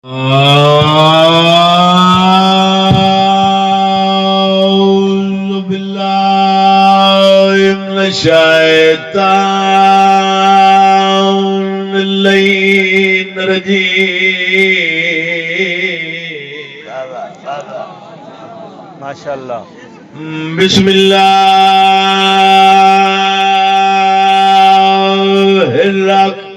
أعوذ بالله من الشيطان اللعين الرجيم ما شاء الله بسم الله الرحمن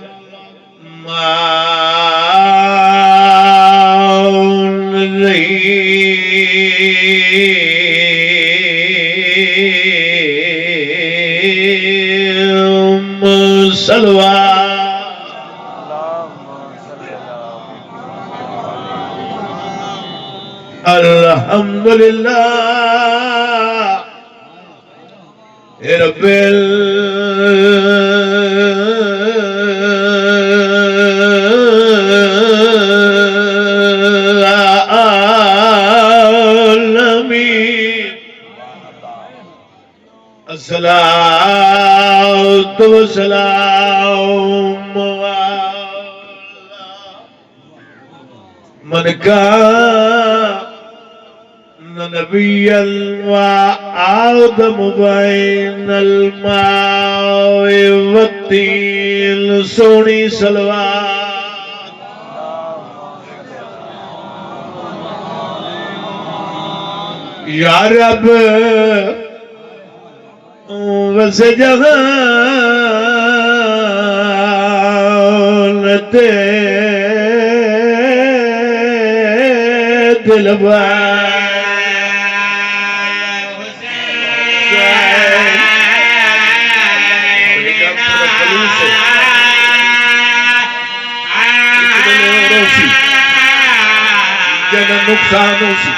الرحيم صلوات الحمد لله رب العالمين الصلاة والسلام من كان نبيا وآدم بين الماء والطين سوني صلوات یا رب ویسے جہان تے دل جنا نقصان ہوسی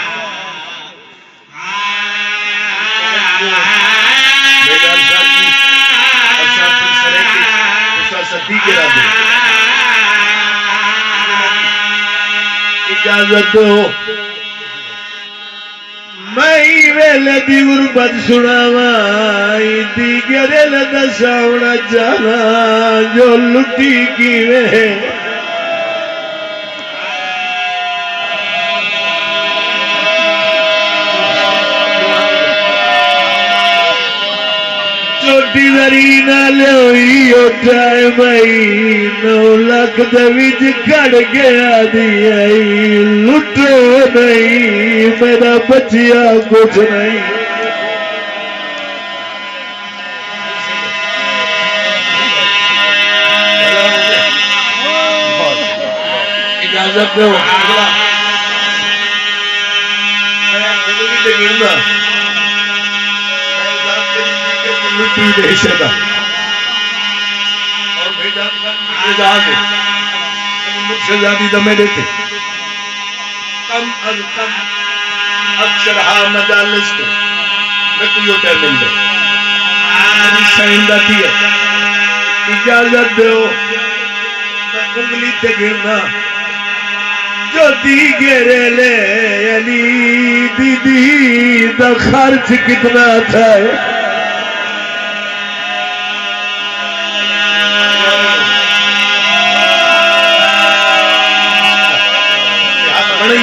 اجازت دو میں ویلے دی غربت سناواں دیگر دساونا چاہنا جو لٹی کیویں چوٹی دری نال ہوئی اٹھائے مئی 9 لاکھ دے وچ کڑ گیا دی لٹو نہیں میرا بچیا کچھ نہیں اجازت دو لٹی دے شدا اور بھیجا جا دے مجھ سے زیادی دمیں دیتے کم از کم اکثر مجالس کے میں کوئی ہوتا ہے مل دے میری شہندہ تھی ہے اجازت دے ہو میں انگلی تے گرنا جو دیگرے لے یعنی دیدی دا خرچ کتنا تھا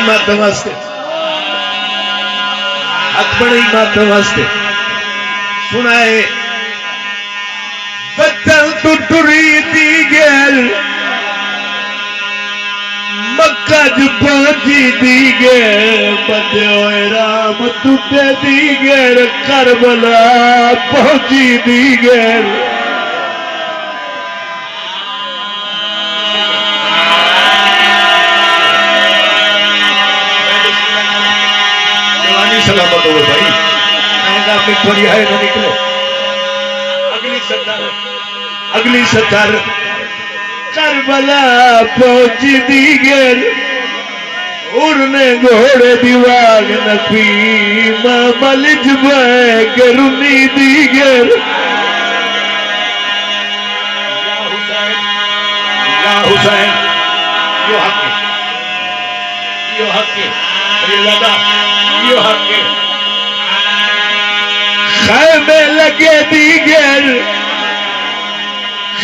ماتم واسطے حق بڑی ماتم واسطے سنائے بچن تو ٹری دی گل مکہ جو پہنچی دی گل بندے ہوئے رام ٹوٹے دی گل کربلا پہنچی دی گل سلامت ہوئے بھائی آئندہ میں تھوڑی آئے نہ نکلے اگلی ستر کربلا پہنچی دیگر اڑنے گھوڑے دیواغ نفیم ملج بیگ رنی دیگر یا حسین یو حق ہے یو حق ہے لگا یو حق ہے خیمے لگے دیگر